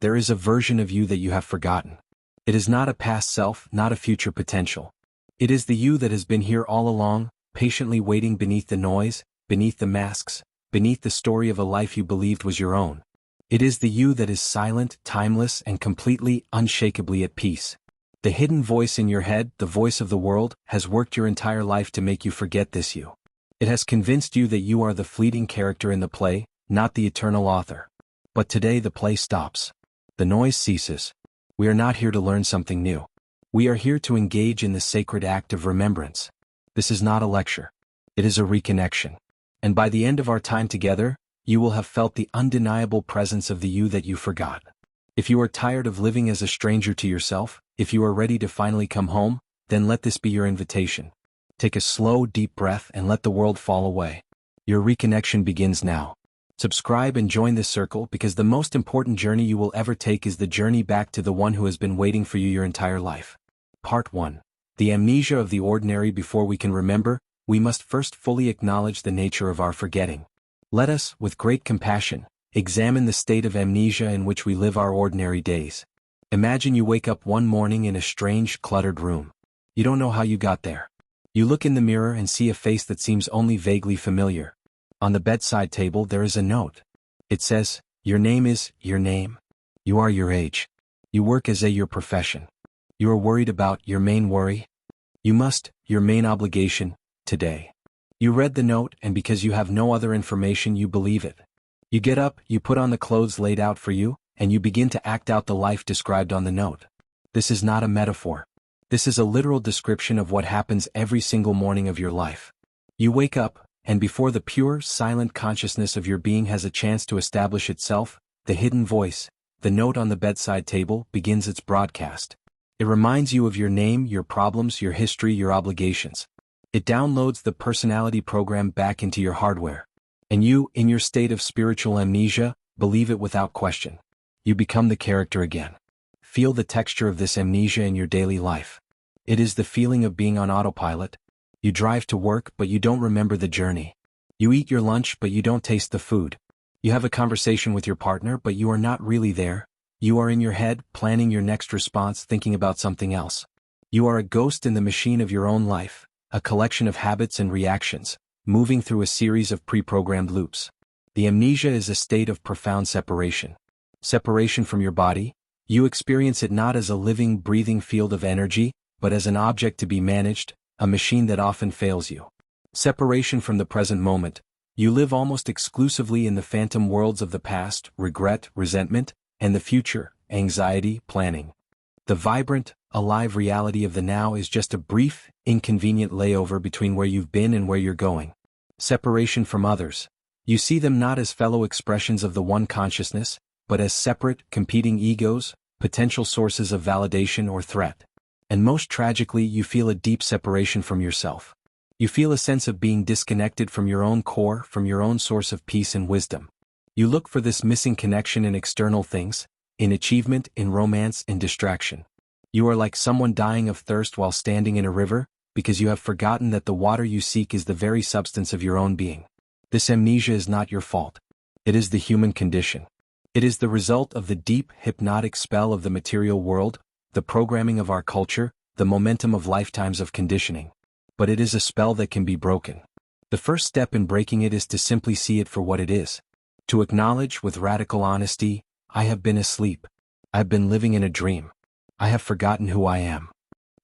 there is a version of you that you have forgotten. It is not a past self, not a future potential. It is the you that has been here all along, patiently waiting beneath the noise, beneath the masks, beneath the story of a life you believed was your own. It is the you that is silent, timeless, and completely, unshakably at peace. The hidden voice in your head, the voice of the world, has worked your entire life to make you forget this you. It has convinced you that you are the fleeting character in the play, not the eternal author. But today the play stops. The noise ceases. We are not here to learn something new. We are here to engage in the sacred act of remembrance. This is not a lecture. It is a reconnection. And by the end of our time together, you will have felt the undeniable presence of the you that you forgot. If you are tired of living as a stranger to yourself, if you are ready to finally come home, then let this be your invitation. Take a slow, deep breath and let the world fall away. Your reconnection begins now. Subscribe and join this circle because the most important journey you will ever take is the journey back to the one who has been waiting for you your entire life. Part 1. The amnesia of the ordinary. Before we can remember, we must first fully acknowledge the nature of our forgetting. Let us, with great compassion, examine the state of amnesia in which we live our ordinary days. Imagine you wake up one morning in a strange, cluttered room. You don't know how you got there. You look in the mirror and see a face that seems only vaguely familiar. On the bedside table there is a note. It says, your name is your name. You are your age. You work as your profession. You are worried about your main worry. You must, your main obligation, today. You read the note and because you have no other information you believe it. You get up, you put on the clothes laid out for you, and you begin to act out the life described on the note. This is not a metaphor. This is a literal description of what happens every single morning of your life. You wake up, and before the pure, silent consciousness of your being has a chance to establish itself, the hidden voice, the note on the bedside table, begins its broadcast. It reminds you of your name, your problems, your history, your obligations. It downloads the personality program back into your hardware. And you, in your state of spiritual amnesia, believe it without question. You become the character again. Feel the texture of this amnesia in your daily life. It is the feeling of being on autopilot. You drive to work, but you don't remember the journey. You eat your lunch, but you don't taste the food. You have a conversation with your partner, but you are not really there. You are in your head, planning your next response, thinking about something else. You are a ghost in the machine of your own life, a collection of habits and reactions, moving through a series of pre-programmed loops. The amnesia is a state of profound separation. Separation from your body. You experience it not as a living, breathing field of energy, but as an object to be managed, a machine that often fails you. Separation from the present moment. You live almost exclusively in the phantom worlds of the past, regret, resentment, and the future, anxiety, planning. The vibrant, alive reality of the now is just a brief, inconvenient layover between where you've been and where you're going. Separation from others. You see them not as fellow expressions of the one consciousness, but as separate, competing egos, potential sources of validation or threat. And most tragically, you feel a deep separation from yourself. You feel a sense of being disconnected from your own core, from your own source of peace and wisdom. You look for this missing connection in external things, in achievement, in romance, in distraction. You are like someone dying of thirst while standing in a river, because you have forgotten that the water you seek is the very substance of your own being. This amnesia is not your fault. It is the human condition. It is the result of the deep, hypnotic spell of the material world, the programming of our culture, the momentum of lifetimes of conditioning. But it is a spell that can be broken. The first step in breaking it is to simply see it for what it is. To acknowledge with radical honesty, I have been asleep. I've been living in a dream. I have forgotten who I am.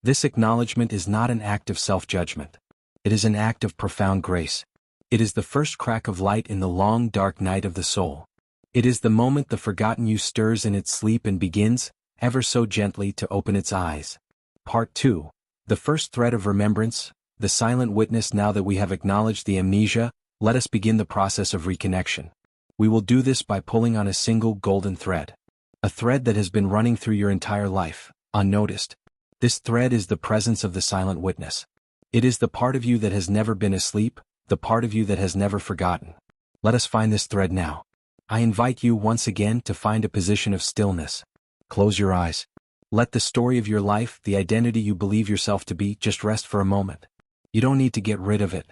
This acknowledgement is not an act of self-judgment. It is an act of profound grace. It is the first crack of light in the long, dark night of the soul. It is the moment the forgotten you stirs in its sleep and begins, ever so gently, to open its eyes. Part 2. The first thread of remembrance, the silent witness. Now that we have acknowledged the amnesia, let us begin the process of reconnection. We will do this by pulling on a single golden thread. A thread that has been running through your entire life, unnoticed. This thread is the presence of the silent witness. It is the part of you that has never been asleep, the part of you that has never forgotten. Let us find this thread now. I invite you once again to find a position of stillness. Close your eyes. Let the story of your life, the identity you believe yourself to be, just rest for a moment. You don't need to get rid of it.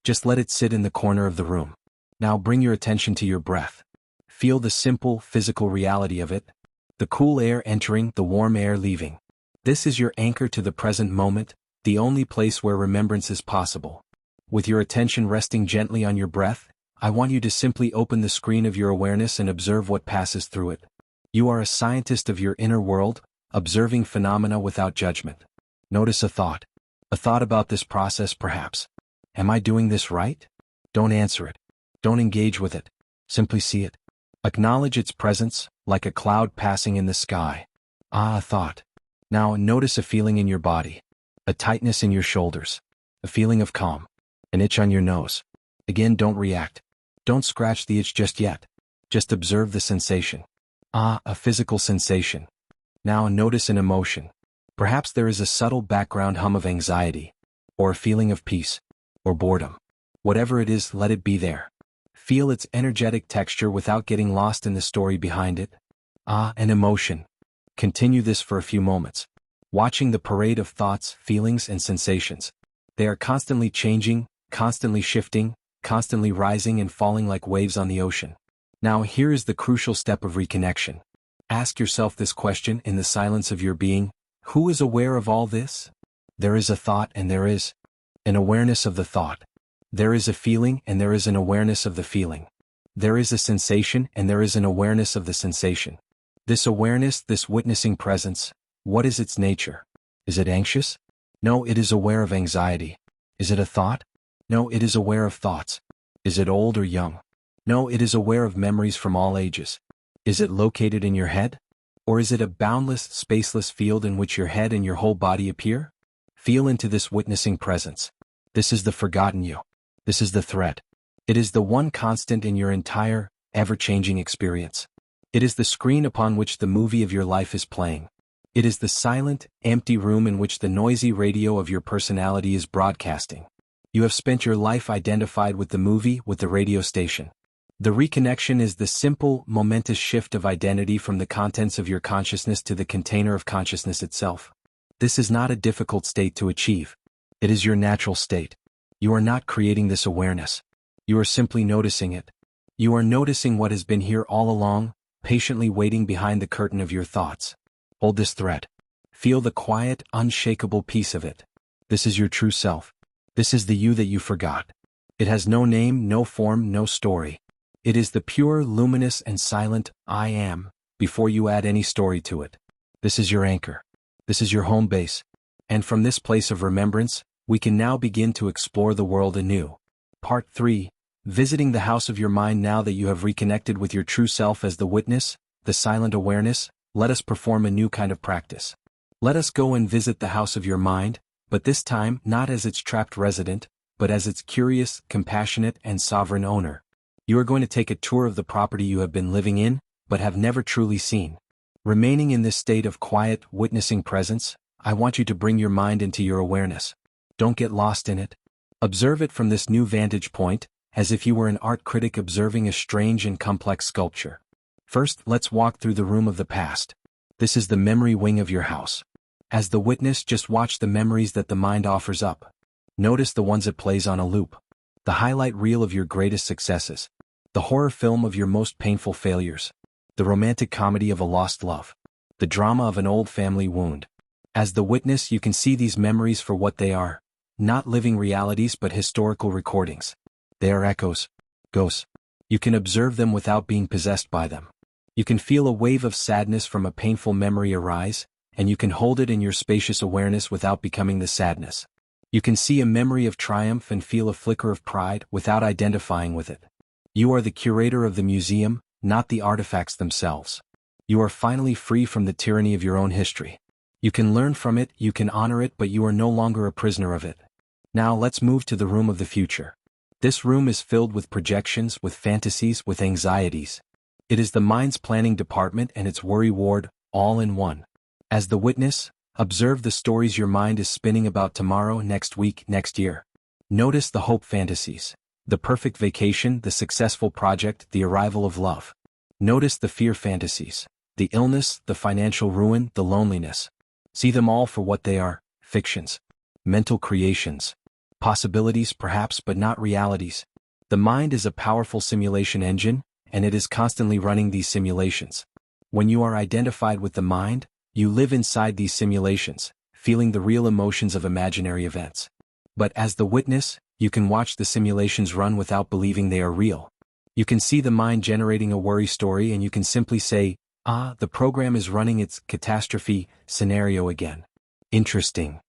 Just let it sit in the corner of the room. Now bring your attention to your breath. Feel the simple, physical reality of it. The cool air entering, the warm air leaving. This is your anchor to the present moment, the only place where remembrance is possible. With your attention resting gently on your breath, I want you to simply open the screen of your awareness and observe what passes through it. You are a scientist of your inner world, observing phenomena without judgment. Notice a thought. A thought about this process perhaps. Am I doing this right? Don't answer it. Don't engage with it. Simply see it. Acknowledge its presence, like a cloud passing in the sky. Ah, a thought. Now notice a feeling in your body. A tightness in your shoulders. A feeling of calm. An itch on your nose. Again, don't react. Don't scratch the itch just yet. Just observe the sensation. Ah, a physical sensation. Now notice an emotion. Perhaps there is a subtle background hum of anxiety, or a feeling of peace, or boredom. Whatever it is, let it be there. Feel its energetic texture without getting lost in the story behind it. Ah, an emotion. Continue this for a few moments, watching the parade of thoughts, feelings, and sensations. They are constantly changing, constantly shifting, constantly rising and falling like waves on the ocean. Now here is the crucial step of reconnection. Ask yourself this question in the silence of your being: who is aware of all this? There is a thought and there is an awareness of the thought. There is a feeling and there is an awareness of the feeling. There is a sensation and there is an awareness of the sensation. This awareness, this witnessing presence, what is its nature? Is it anxious? No, it is aware of anxiety. Is it a thought? No, it is aware of thoughts. Is it old or young? No, it is aware of memories from all ages. Is it located in your head? Or is it a boundless, spaceless field in which your head and your whole body appear? Feel into this witnessing presence. This is the forgotten you. This is the thread. It is the one constant in your entire, ever-changing experience. It is the screen upon which the movie of your life is playing. It is the silent, empty room in which the noisy radio of your personality is broadcasting. You have spent your life identified with the movie, with the radio station. The reconnection is the simple, momentous shift of identity from the contents of your consciousness to the container of consciousness itself. This is not a difficult state to achieve. It is your natural state. You are not creating this awareness. You are simply noticing it. You are noticing what has been here all along, patiently waiting behind the curtain of your thoughts. Hold this thread. Feel the quiet, unshakable peace of it. This is your true self. This is the you that you forgot. It has no name, no form, no story. It is the pure, luminous, and silent I am, before you add any story to it. This is your anchor. This is your home base. And from this place of remembrance, we can now begin to explore the world anew. Part 3. Visiting the house of your mind. Now that you have reconnected with your true self as the witness, the silent awareness, let us perform a new kind of practice. Let us go and visit the house of your mind, but this time not as its trapped resident, but as its curious, compassionate, and sovereign owner. You are going to take a tour of the property you have been living in, but have never truly seen. Remaining in this state of quiet, witnessing presence, I want you to bring your mind into your awareness. Don't get lost in it. Observe it from this new vantage point, as if you were an art critic observing a strange and complex sculpture. First, let's walk through the room of the past. This is the memory wing of your house. As the witness, just watch the memories that the mind offers up. Notice the ones it plays on a loop. The highlight reel of your greatest successes. The horror film of your most painful failures. The romantic comedy of a lost love. The drama of an old family wound. As the witness, you can see these memories for what they are. Not living realities but historical recordings. They are echoes. Ghosts. You can observe them without being possessed by them. You can feel a wave of sadness from a painful memory arise, and you can hold it in your spacious awareness without becoming the sadness. You can see a memory of triumph and feel a flicker of pride without identifying with it. You are the curator of the museum, not the artifacts themselves. You are finally free from the tyranny of your own history. You can learn from it, you can honor it, but you are no longer a prisoner of it. Now let's move to the room of the future. This room is filled with projections, with fantasies, with anxieties. It is the mind's planning department and its worry ward, all in one. As the witness, observe the stories your mind is spinning about tomorrow, next week, next year. Notice the hope fantasies. The perfect vacation, the successful project, the arrival of love. Notice the fear fantasies. The illness, the financial ruin, the loneliness. See them all for what they are, fictions. Mental creations. Possibilities perhaps but not realities. The mind is a powerful simulation engine, and it is constantly running these simulations. When you are identified with the mind, you live inside these simulations, feeling the real emotions of imaginary events. But as the witness, you can watch the simulations run without believing they are real. You can see the mind generating a worry story and you can simply say, "Ah, the program is running its catastrophe scenario again." Interesting.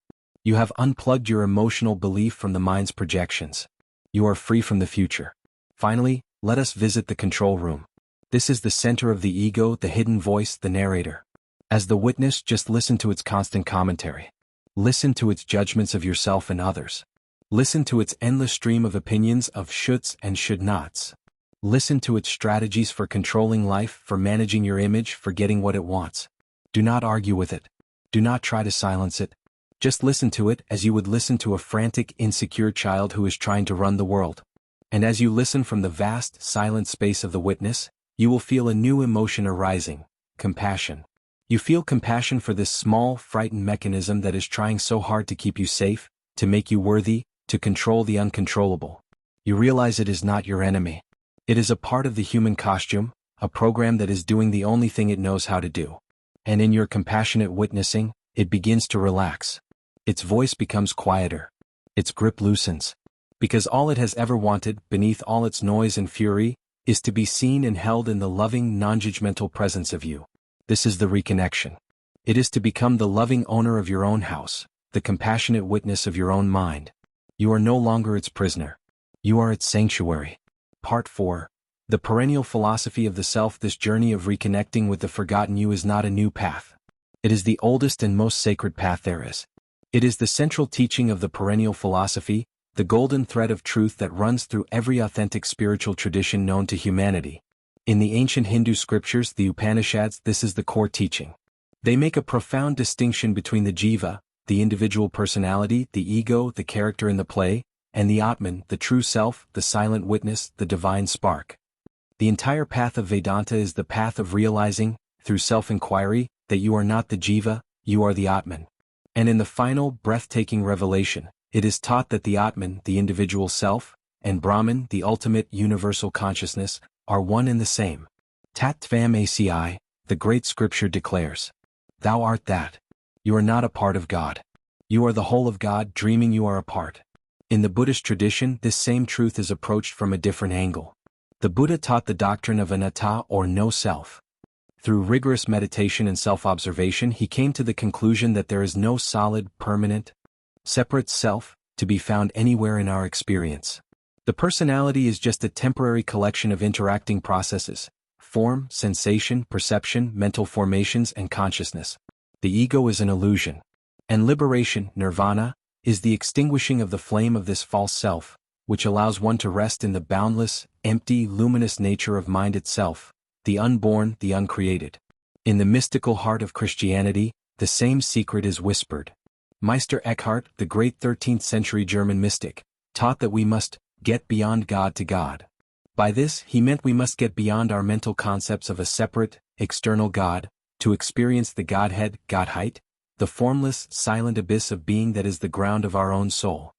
You have unplugged your emotional belief from the mind's projections. You are free from the future. Finally, let us visit the control room. This is the center of the ego, the hidden voice, the narrator. As the witness, just listen to its constant commentary. Listen to its judgments of yourself and others. Listen to its endless stream of opinions of shoulds and should nots. Listen to its strategies for controlling life, for managing your image, for getting what it wants. Do not argue with it. Do not try to silence it. Just listen to it as you would listen to a frantic, insecure child who is trying to run the world. And as you listen from the vast, silent space of the witness, you will feel a new emotion arising: compassion. You feel compassion for this small, frightened mechanism that is trying so hard to keep you safe, to make you worthy, to control the uncontrollable. You realize it is not your enemy. It is a part of the human costume, a program that is doing the only thing it knows how to do. And in your compassionate witnessing, it begins to relax. Its voice becomes quieter. Its grip loosens. Because all it has ever wanted, beneath all its noise and fury, is to be seen and held in the loving, non-judgmental presence of you. This is the reconnection. It is to become the loving owner of your own house, the compassionate witness of your own mind. You are no longer its prisoner. You are its sanctuary. Part 4. The perennial philosophy of the self. This journey of reconnecting with the forgotten you is not a new path. It is the oldest and most sacred path there is. It is the central teaching of the perennial philosophy, the golden thread of truth that runs through every authentic spiritual tradition known to humanity. In the ancient Hindu scriptures, the Upanishads, this is the core teaching. They make a profound distinction between the jiva, the individual personality, the ego, the character in the play, and the Atman, the true self, the silent witness, the divine spark. The entire path of Vedanta is the path of realizing, through self-inquiry, that you are not the jiva, you are the Atman. And in the final, breathtaking revelation, it is taught that the Atman, the individual self, and Brahman, the ultimate universal consciousness, are one and the same. Tat Tvam Asi, the great scripture declares. Thou art that. You are not a part of God. You are the whole of God, dreaming you are a part. In the Buddhist tradition, this same truth is approached from a different angle. The Buddha taught the doctrine of anatta, or no self. Through rigorous meditation and self-observation, he came to the conclusion that there is no solid, permanent, separate self, to be found anywhere in our experience. The personality is just a temporary collection of interacting processes: form, sensation, perception, mental formations, and consciousness. The ego is an illusion. And liberation, nirvana, is the extinguishing of the flame of this false self, which allows one to rest in the boundless, empty, luminous nature of mind itself, the unborn, the uncreated. In the mystical heart of Christianity, the same secret is whispered. Meister Eckhart, the great 13th century German mystic, taught that we must get beyond God to God. By this, he meant we must get beyond our mental concepts of a separate, external God, to experience the Godhead, Godheit, the formless, silent abyss of being that is the ground of our own soul.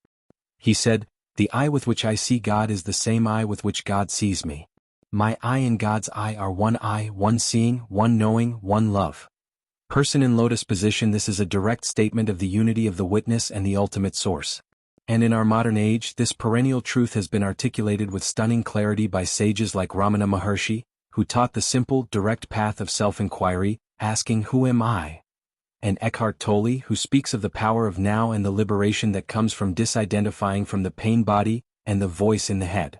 He said, "The eye with which I see God is the same eye with which God sees me. My eye and God's eye are one eye, one seeing, one knowing, one love." Person in lotus position. This is a direct statement of the unity of the witness and the ultimate source. And in our modern age, this perennial truth has been articulated with stunning clarity by sages like Ramana Maharshi, who taught the simple, direct path of self-inquiry, asking, "Who am I?" And Eckhart Tolle, who speaks of the power of now and the liberation that comes from disidentifying from the pain body and the voice in the head.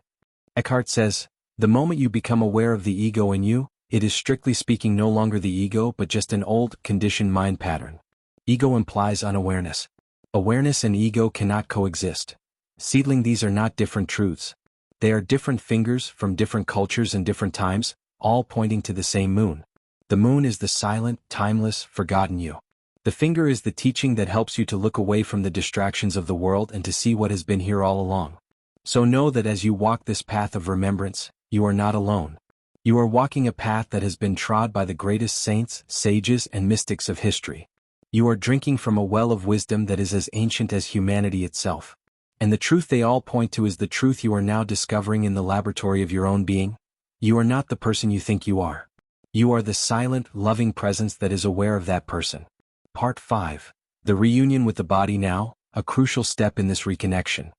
Eckhart says, "The moment you become aware of the ego in you, it is strictly speaking no longer the ego but just an old, conditioned mind pattern. Ego implies unawareness. Awareness and ego cannot coexist. Seedling, these are not different truths. They are different fingers from different cultures and different times, all pointing to the same moon. The moon is the silent, timeless, forgotten you. The finger is the teaching that helps you to look away from the distractions of the world and to see what has been here all along. So know that as you walk this path of remembrance, you are not alone. You are walking a path that has been trod by the greatest saints, sages, and mystics of history. You are drinking from a well of wisdom that is as ancient as humanity itself. And the truth they all point to is the truth you are now discovering in the laboratory of your own being. You are not the person you think you are. You are the silent, loving presence that is aware of that person. Part 5. The reunion with the body now, a crucial step in this reconnection.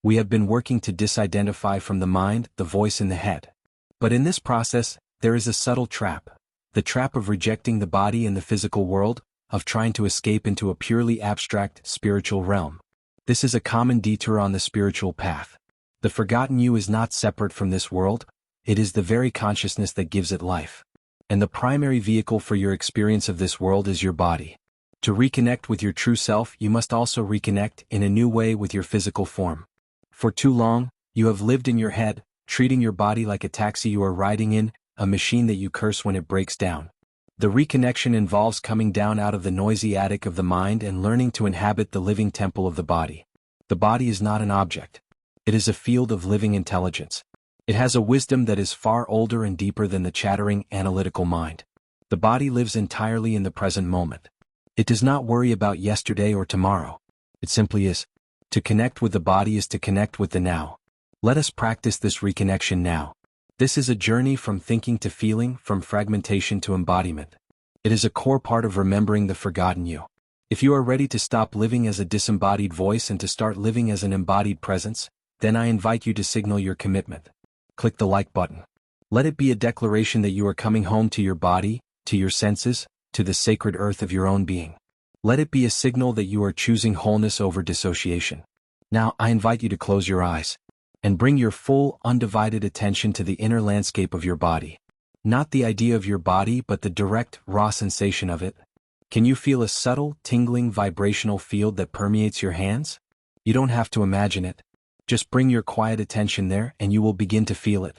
We have been working to disidentify from the mind, the voice in the head. But in this process, there is a subtle trap. The trap of rejecting the body and the physical world, of trying to escape into a purely abstract, spiritual realm. This is a common detour on the spiritual path. The forgotten you is not separate from this world, it is the very consciousness that gives it life. And the primary vehicle for your experience of this world is your body. To reconnect with your true self, you must also reconnect in a new way with your physical form. For too long, you have lived in your head, treating your body like a taxi you are riding in, a machine that you curse when it breaks down. The reconnection involves coming down out of the noisy attic of the mind and learning to inhabit the living temple of the body. The body is not an object. It is a field of living intelligence. It has a wisdom that is far older and deeper than the chattering, analytical mind. The body lives entirely in the present moment. It does not worry about yesterday or tomorrow. It simply is. To connect with the body is to connect with the now. Let us practice this reconnection now. This is a journey from thinking to feeling, from fragmentation to embodiment. It is a core part of remembering the forgotten you. If you are ready to stop living as a disembodied voice and to start living as an embodied presence, then I invite you to signal your commitment. Click the like button. Let it be a declaration that you are coming home to your body, to your senses, to the sacred earth of your own being. Let it be a signal that you are choosing wholeness over dissociation. Now I invite you to close your eyes and bring your full, undivided attention to the inner landscape of your body. Not the idea of your body but the direct, raw sensation of it. Can you feel a subtle, tingling vibrational field that permeates your hands? You don't have to imagine it. Just bring your quiet attention there and you will begin to feel it.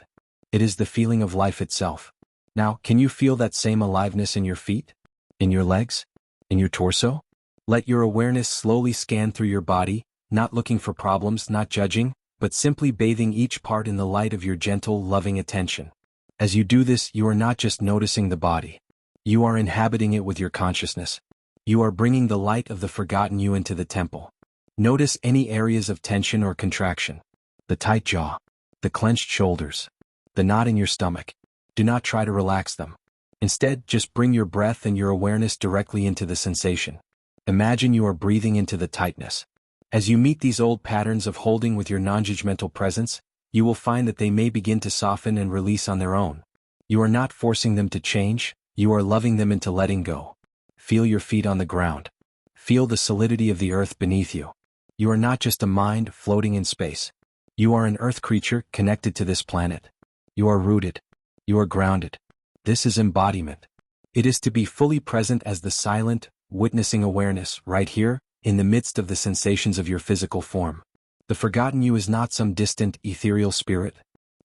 It is the feeling of life itself. Now, can you feel that same aliveness in your feet? In your legs? In your torso? Let your awareness slowly scan through your body, not looking for problems, not judging, but simply bathing each part in the light of your gentle, loving attention. As you do this, you are not just noticing the body. You are inhabiting it with your consciousness. You are bringing the light of the forgotten you into the temple. Notice any areas of tension or contraction. The tight jaw. The clenched shoulders. The knot in your stomach. Do not try to relax them. Instead, just bring your breath and your awareness directly into the sensation. Imagine you are breathing into the tightness. As you meet these old patterns of holding with your non-judgmental presence, you will find that they may begin to soften and release on their own. You are not forcing them to change, you are loving them into letting go. Feel your feet on the ground. Feel the solidity of the earth beneath you. You are not just a mind floating in space. You are an earth creature connected to this planet. You are rooted. You are grounded. This is embodiment. It is to be fully present as the silent, witnessing awareness, right here, in the midst of the sensations of your physical form. The forgotten you is not some distant, ethereal spirit.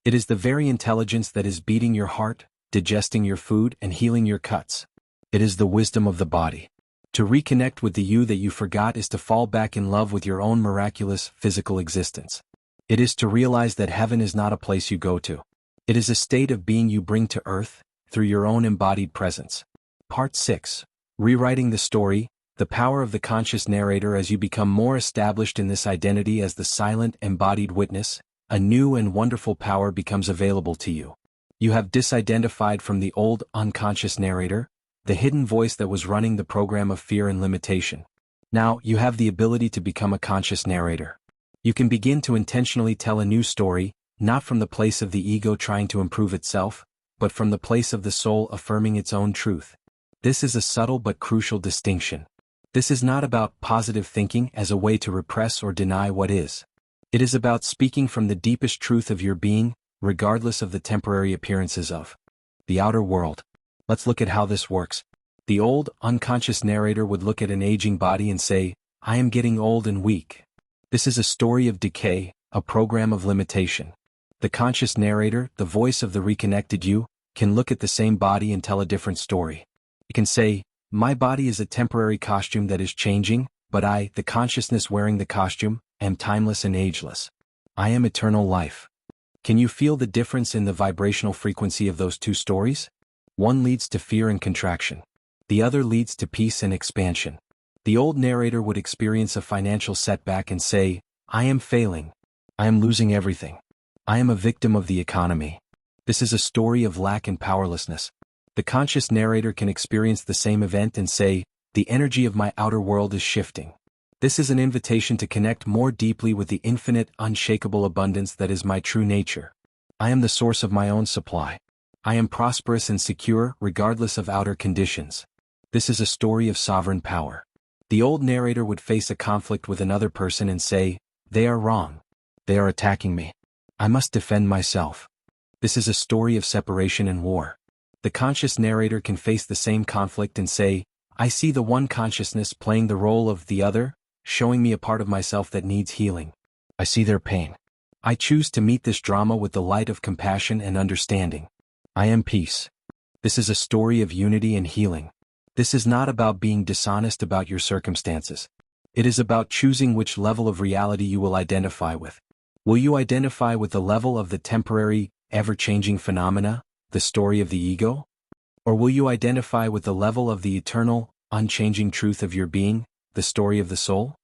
It is the very intelligence that is beating your heart, digesting your food, and healing your cuts. It is the wisdom of the body. To reconnect with the you that you forgot is to fall back in love with your own miraculous, physical existence. It is to realize that heaven is not a place you go to. It is a state of being you bring to earth, through your own embodied presence. Part 6. Rewriting the story. The power of the conscious narrator. As you become more established in this identity as the silent, embodied witness, a new and wonderful power becomes available to you. You have disidentified from the old, unconscious narrator, the hidden voice that was running the program of fear and limitation. Now, you have the ability to become a conscious narrator. You can begin to intentionally tell a new story, not from the place of the ego trying to improve itself, but from the place of the soul affirming its own truth. This is a subtle but crucial distinction. This is not about positive thinking as a way to repress or deny what is. It is about speaking from the deepest truth of your being, regardless of the temporary appearances of the outer world. Let's look at how this works. The old, unconscious narrator would look at an aging body and say, "I am getting old and weak." This is a story of decay, a program of limitation. The conscious narrator, the voice of the reconnected you, can look at the same body and tell a different story. It can say, "My body is a temporary costume that is changing, but I, the consciousness wearing the costume, am timeless and ageless. I am eternal life." Can you feel the difference in the vibrational frequency of those two stories? One leads to fear and contraction. The other leads to peace and expansion. The old narrator would experience a financial setback and say, "I am failing. I am losing everything. I am a victim of the economy." This is a story of lack and powerlessness. The conscious narrator can experience the same event and say, "The energy of my outer world is shifting." This is an invitation to connect more deeply with the infinite, unshakable abundance that is my true nature. I am the source of my own supply. I am prosperous and secure, regardless of outer conditions. This is a story of sovereign power. The old narrator would face a conflict with another person and say, "They are wrong. They are attacking me. I must defend myself." This is a story of separation and war. The conscious narrator can face the same conflict and say, "I see the one consciousness playing the role of the other, showing me a part of myself that needs healing. I see their pain. I choose to meet this drama with the light of compassion and understanding. I am peace." This is a story of unity and healing. This is not about being dishonest about your circumstances. It is about choosing which level of reality you will identify with. Will you identify with the level of the temporary, ever-changing phenomena, the story of the ego? Or will you identify with the level of the eternal, unchanging truth of your being, the story of the soul?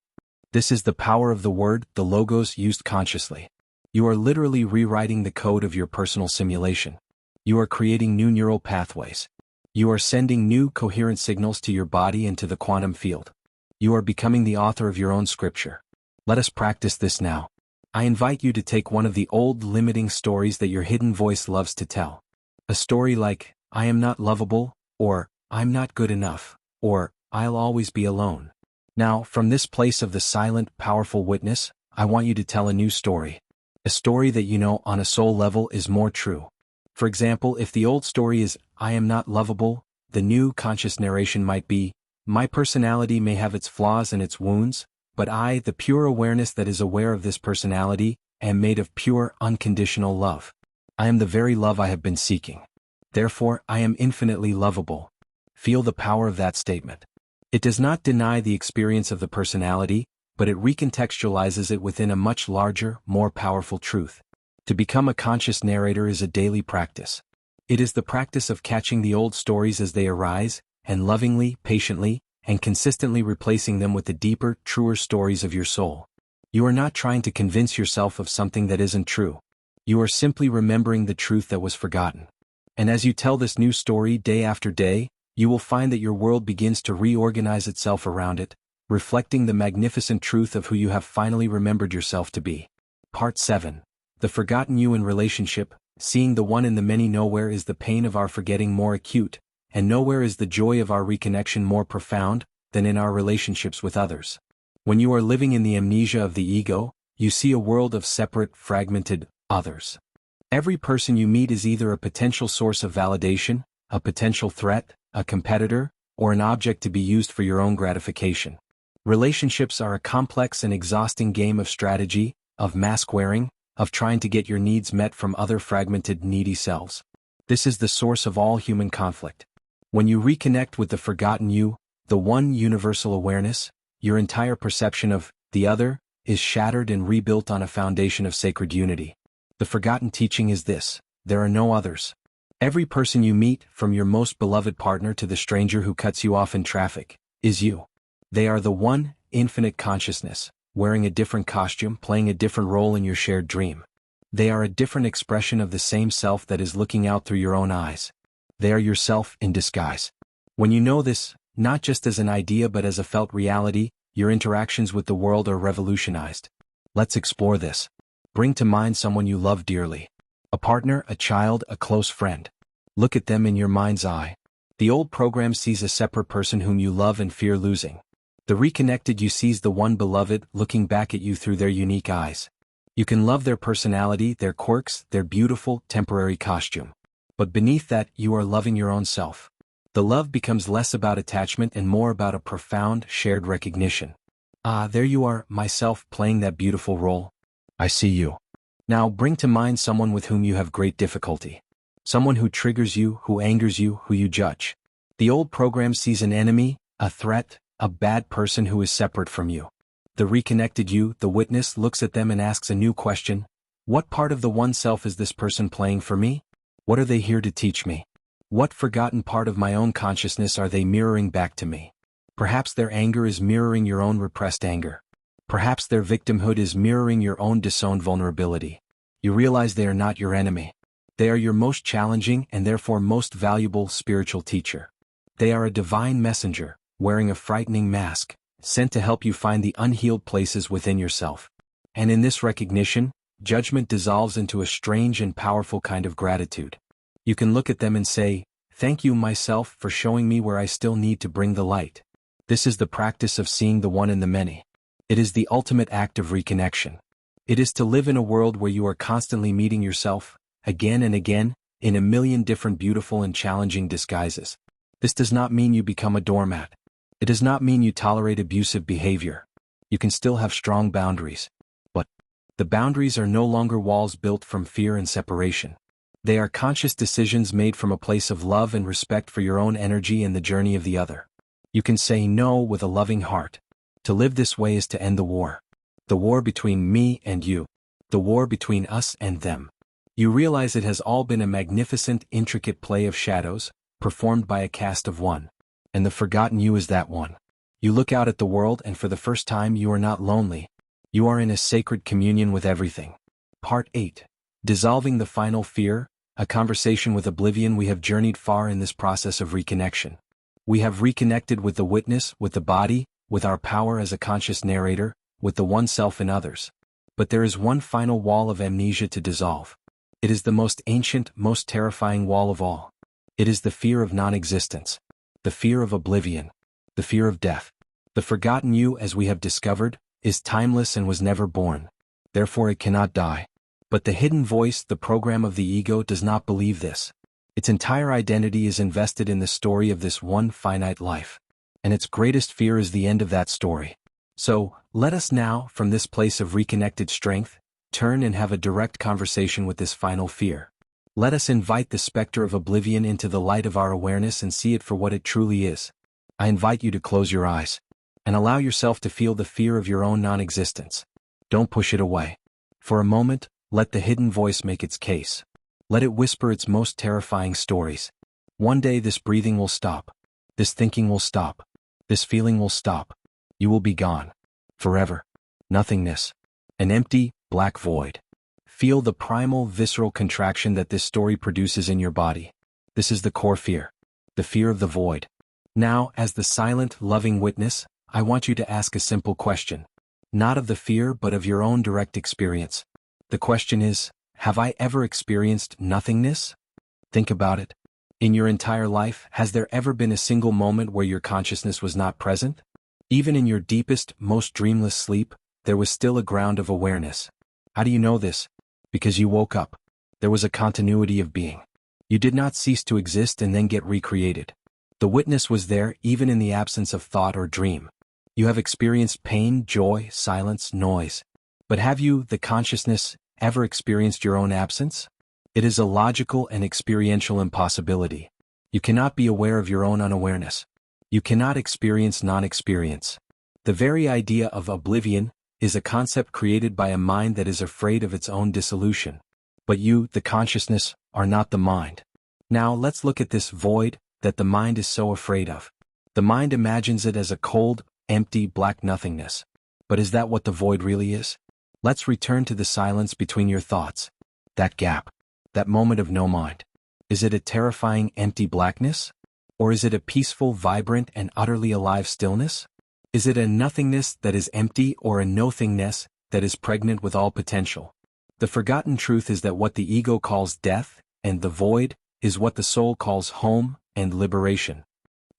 This is the power of the word, the logos, used consciously. You are literally rewriting the code of your personal simulation. You are creating new neural pathways. You are sending new coherent signals to your body and to the quantum field. You are becoming the author of your own scripture. Let us practice this now. I invite you to take one of the old limiting stories that your hidden voice loves to tell. A story like, "I am not lovable," or "I'm not good enough," or "I'll always be alone." Now, from this place of the silent, powerful witness, I want you to tell a new story. A story that you know on a soul level is more true. For example, if the old story is, "I am not lovable," the new conscious narration might be, "My personality may have its flaws and its wounds, but I, the pure awareness that is aware of this personality, am made of pure, unconditional love. I am the very love I have been seeking. Therefore, I am infinitely lovable." Feel the power of that statement. It does not deny the experience of the personality, but it recontextualizes it within a much larger, more powerful truth. To become a conscious narrator is a daily practice. It is the practice of catching the old stories as they arise, and lovingly, patiently, and consistently replacing them with the deeper, truer stories of your soul. You are not trying to convince yourself of something that isn't true. You are simply remembering the truth that was forgotten. And as you tell this new story day after day, you will find that your world begins to reorganize itself around it, reflecting the magnificent truth of who you have finally remembered yourself to be. Part 7. The Forgotten You in Relationship. Seeing the one in the many. Nowhere is the pain of our forgetting more acute, and nowhere is the joy of our reconnection more profound, than in our relationships with others. When you are living in the amnesia of the ego, you see a world of separate, fragmented others. Every person you meet is either a potential source of validation, a potential threat, a competitor, or an object to be used for your own gratification. Relationships are a complex and exhausting game of strategy, of mask-wearing, of trying to get your needs met from other fragmented, needy selves. This is the source of all human conflict. When you reconnect with the forgotten you, the one universal awareness, your entire perception of the other is shattered and rebuilt on a foundation of sacred unity. The forgotten teaching is this: there are no others. Every person you meet, from your most beloved partner to the stranger who cuts you off in traffic, is you. They are the one, infinite consciousness, wearing a different costume, playing a different role in your shared dream. They are a different expression of the same self that is looking out through your own eyes. They are yourself in disguise. When you know this, not just as an idea but as a felt reality, your interactions with the world are revolutionized. Let's explore this. Bring to mind someone you love dearly. A partner, a child, a close friend. Look at them in your mind's eye. The old program sees a separate person whom you love and fear losing. The reconnected you sees the one beloved looking back at you through their unique eyes. You can love their personality, their quirks, their beautiful, temporary costume. But beneath that, you are loving your own self. The love becomes less about attachment and more about a profound, shared recognition. Ah, there you are, myself, playing that beautiful role. I see you. Now bring to mind someone with whom you have great difficulty. Someone who triggers you, who angers you, who you judge. The old program sees an enemy, a threat, a bad person who is separate from you. The reconnected you, the witness, looks at them and asks a new question. What part of the one self is this person playing for me? What are they here to teach me? What forgotten part of my own consciousness are they mirroring back to me? Perhaps their anger is mirroring your own repressed anger. Perhaps their victimhood is mirroring your own disowned vulnerability. You realize they are not your enemy. They are your most challenging and therefore most valuable spiritual teacher. They are a divine messenger, wearing a frightening mask, sent to help you find the unhealed places within yourself. And in this recognition, judgment dissolves into a strange and powerful kind of gratitude. You can look at them and say, "Thank you, myself, for showing me where I still need to bring the light." This is the practice of seeing the one in the many. It is the ultimate act of reconnection. It is to live in a world where you are constantly meeting yourself, again and again, in a million different beautiful and challenging disguises. This does not mean you become a doormat. It does not mean you tolerate abusive behavior. You can still have strong boundaries. But the boundaries are no longer walls built from fear and separation. They are conscious decisions made from a place of love and respect for your own energy and the journey of the other. You can say no with a loving heart. To live this way is to end the war. The war between me and you. The war between us and them. You realize it has all been a magnificent, intricate play of shadows, performed by a cast of one. And the forgotten you is that one. You look out at the world and for the first time you are not lonely. You are in a sacred communion with everything. Part 8. Dissolving the final fear, a conversation with oblivion. We have journeyed far in this process of reconnection. We have reconnected with the witness, with the body, with our power as a conscious narrator, with the one self in others. But there is one final wall of amnesia to dissolve. It is the most ancient, most terrifying wall of all. It is the fear of non-existence. The fear of oblivion. The fear of death. The forgotten you, as we have discovered, is timeless and was never born. Therefore it cannot die. But the hidden voice, the program of the ego, does not believe this. Its entire identity is invested in the story of this one finite life. And its greatest fear is the end of that story. So, let us now, from this place of reconnected strength, turn and have a direct conversation with this final fear. Let us invite the specter of oblivion into the light of our awareness and see it for what it truly is. I invite you to close your eyes and allow yourself to feel the fear of your own non-existence. Don't push it away. For a moment, let the hidden voice make its case. Let it whisper its most terrifying stories. One day this breathing will stop. This thinking will stop. This feeling will stop. You will be gone. Forever. Nothingness. An empty, black void. Feel the primal, visceral contraction that this story produces in your body. This is the core fear. The fear of the void. Now, as the silent, loving witness, I want you to ask a simple question. Not of the fear but of your own direct experience. The question is, have I ever experienced nothingness? Think about it. In your entire life, has there ever been a single moment where your consciousness was not present? Even in your deepest, most dreamless sleep, there was still a ground of awareness. How do you know this? Because you woke up. There was a continuity of being. You did not cease to exist and then get recreated. The witness was there even in the absence of thought or dream. You have experienced pain, joy, silence, noise. But have you, the consciousness, ever experienced your own absence? It is a logical and experiential impossibility. You cannot be aware of your own unawareness. You cannot experience non-experience. The very idea of oblivion is a concept created by a mind that is afraid of its own dissolution. But you, the consciousness, are not the mind. Now let's look at this void that the mind is so afraid of. The mind imagines it as a cold, empty, black nothingness. But is that what the void really is? Let's return to the silence between your thoughts. That gap. That moment of no mind. Is it a terrifying, empty blackness? Or is it a peaceful, vibrant, and utterly alive stillness? Is it a nothingness that is empty or a nothingness that is pregnant with all potential? The forgotten truth is that what the ego calls death, and the void, is what the soul calls home and liberation.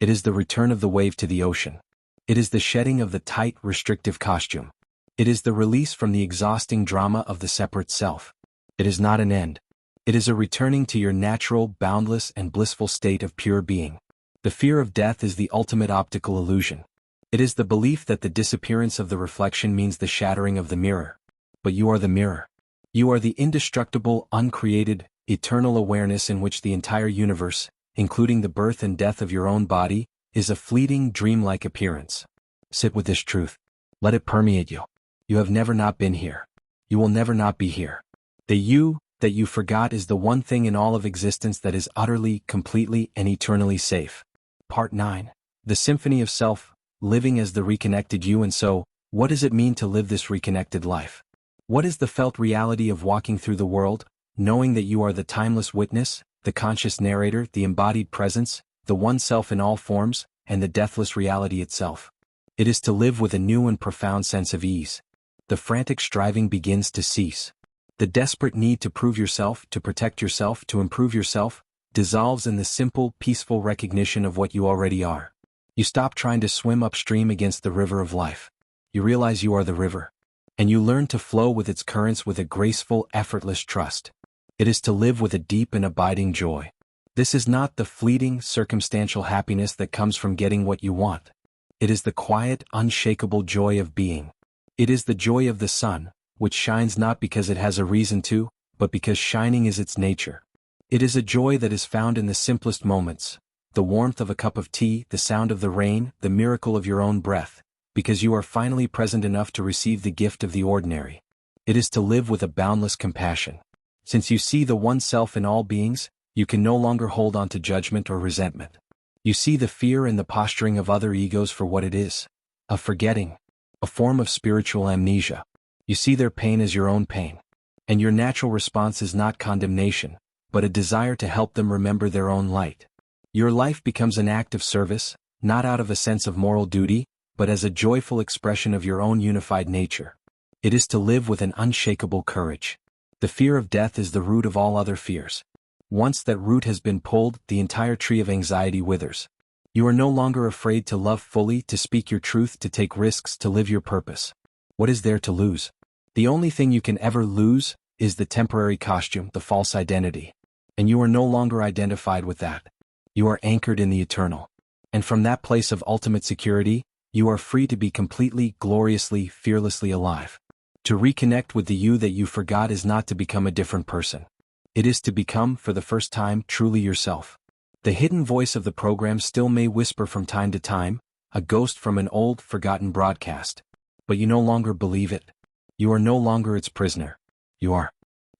It is the return of the wave to the ocean. It is the shedding of the tight, restrictive costume. It is the release from the exhausting drama of the separate self. It is not an end. It is a returning to your natural, boundless, and blissful state of pure being. The fear of death is the ultimate optical illusion. It is the belief that the disappearance of the reflection means the shattering of the mirror. But you are the mirror. You are the indestructible, uncreated, eternal awareness in which the entire universe, including the birth and death of your own body, is a fleeting, dreamlike appearance. Sit with this truth. Let it permeate you. You have never not been here. You will never not be here. The you that you forgot is the one thing in all of existence that is utterly, completely, and eternally safe. Part 9. The Symphony of Self, living as the reconnected you. And so, what does it mean to live this reconnected life? What is the felt reality of walking through the world, knowing that you are the timeless witness, the conscious narrator, the embodied presence, the one self in all forms, and the deathless reality itself. It is to live with a new and profound sense of ease. The frantic striving begins to cease. The desperate need to prove yourself, to protect yourself, to improve yourself, dissolves in the simple, peaceful recognition of what you already are. You stop trying to swim upstream against the river of life. You realize you are the river. And you learn to flow with its currents with a graceful, effortless trust. It is to live with a deep and abiding joy. This is not the fleeting, circumstantial happiness that comes from getting what you want. It is the quiet, unshakable joy of being. It is the joy of the sun, which shines not because it has a reason to, but because shining is its nature. It is a joy that is found in the simplest moments, the warmth of a cup of tea, the sound of the rain, the miracle of your own breath, because you are finally present enough to receive the gift of the ordinary. It is to live with a boundless compassion. Since you see the one self in all beings, you can no longer hold on to judgment or resentment. You see the fear and the posturing of other egos for what it is, a forgetting, a form of spiritual amnesia. You see their pain as your own pain. And your natural response is not condemnation, but a desire to help them remember their own light. Your life becomes an act of service, not out of a sense of moral duty, but as a joyful expression of your own unified nature. It is to live with an unshakable courage. The fear of death is the root of all other fears. Once that root has been pulled, the entire tree of anxiety withers. You are no longer afraid to love fully, to speak your truth, to take risks, to live your purpose. What is there to lose? The only thing you can ever lose is the temporary costume, the false identity. And you are no longer identified with that. You are anchored in the eternal. And from that place of ultimate security, you are free to be completely, gloriously, fearlessly alive. To reconnect with the you that you forgot is not to become a different person. It is to become, for the first time, truly yourself. The hidden voice of the program still may whisper from time to time, a ghost from an old, forgotten broadcast. But you no longer believe it. You are no longer its prisoner. You are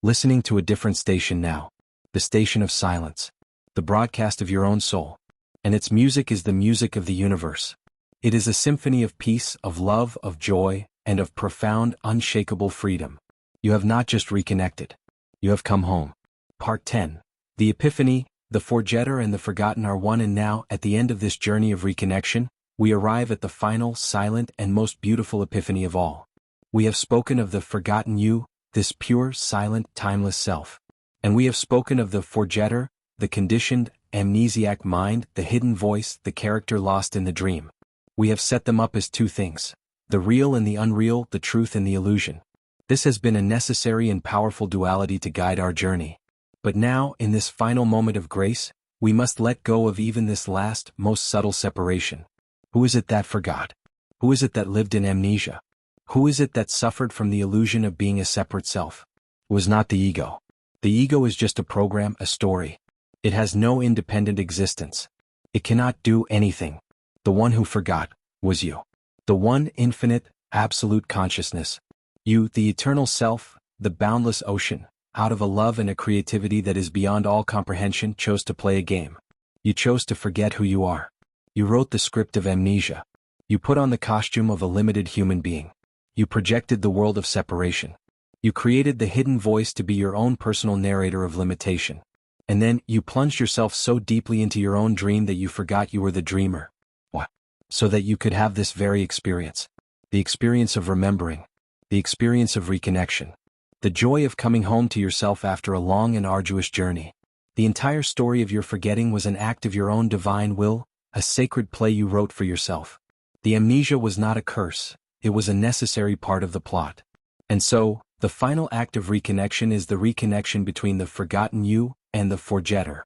listening to a different station now. The station of silence. The broadcast of your own soul. And its music is the music of the universe. It is a symphony of peace, of love, of joy, and of profound, unshakable freedom. You have not just reconnected. You have come home. Part 10. The Epiphany, the Forgetter and the Forgotten are one, and now, at the end of this journey of reconnection, we arrive at the final, silent, and most beautiful epiphany of all. We have spoken of the forgotten you, this pure, silent, timeless self. And we have spoken of the forgetter, the conditioned, amnesiac mind, the hidden voice, the character lost in the dream. We have set them up as two things, the real and the unreal, the truth and the illusion. This has been a necessary and powerful duality to guide our journey. But now, in this final moment of grace, we must let go of even this last, most subtle separation. Who is it that forgot? Who is it that lived in amnesia? Who is it that suffered from the illusion of being a separate self? It was not the ego. The ego is just a program, a story. It has no independent existence. It cannot do anything. The one who forgot was you. The one infinite, absolute consciousness. You, the eternal self, the boundless ocean, out of a love and a creativity that is beyond all comprehension, chose to play a game. You chose to forget who you are. You wrote the script of amnesia. You put on the costume of a limited human being. You projected the world of separation. You created the hidden voice to be your own personal narrator of limitation. And then, you plunged yourself so deeply into your own dream that you forgot you were the dreamer. What? So that you could have this very experience. The experience of remembering. The experience of reconnection. The joy of coming home to yourself after a long and arduous journey. The entire story of your forgetting was an act of your own divine will, a sacred play you wrote for yourself. The amnesia was not a curse, it was a necessary part of the plot. And so, the final act of reconnection is the reconnection between the forgotten you and the forgetter.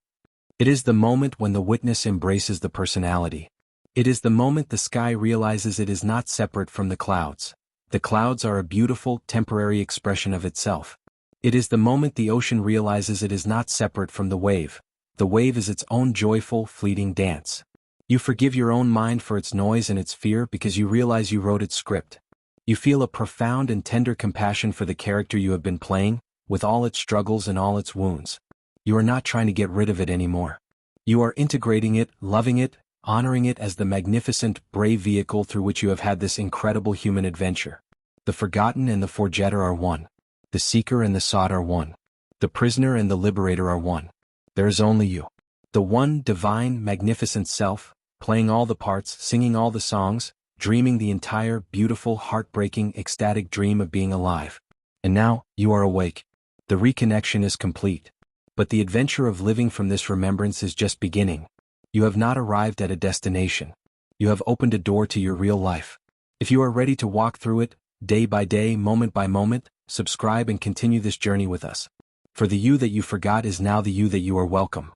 It is the moment when the witness embraces the personality. It is the moment the sky realizes it is not separate from the clouds. The clouds are a beautiful, temporary expression of itself. It is the moment the ocean realizes it is not separate from the wave. The wave is its own joyful, fleeting dance. You forgive your own mind for its noise and its fear because you realize you wrote its script. You feel a profound and tender compassion for the character you have been playing, with all its struggles and all its wounds. You are not trying to get rid of it anymore. You are integrating it, loving it, honoring it as the magnificent, brave vehicle through which you have had this incredible human adventure. The forgotten and the forgetter are one. The seeker and the sought are one. The prisoner and the liberator are one. There is only you. The one divine, magnificent self, playing all the parts, singing all the songs, dreaming the entire, beautiful, heartbreaking, ecstatic dream of being alive. And now, you are awake. The reconnection is complete. But the adventure of living from this remembrance is just beginning. You have not arrived at a destination. You have opened a door to your real life. If you are ready to walk through it, day by day, moment by moment, subscribe and continue this journey with us. For the you that you forgot is now the you that you are welcome.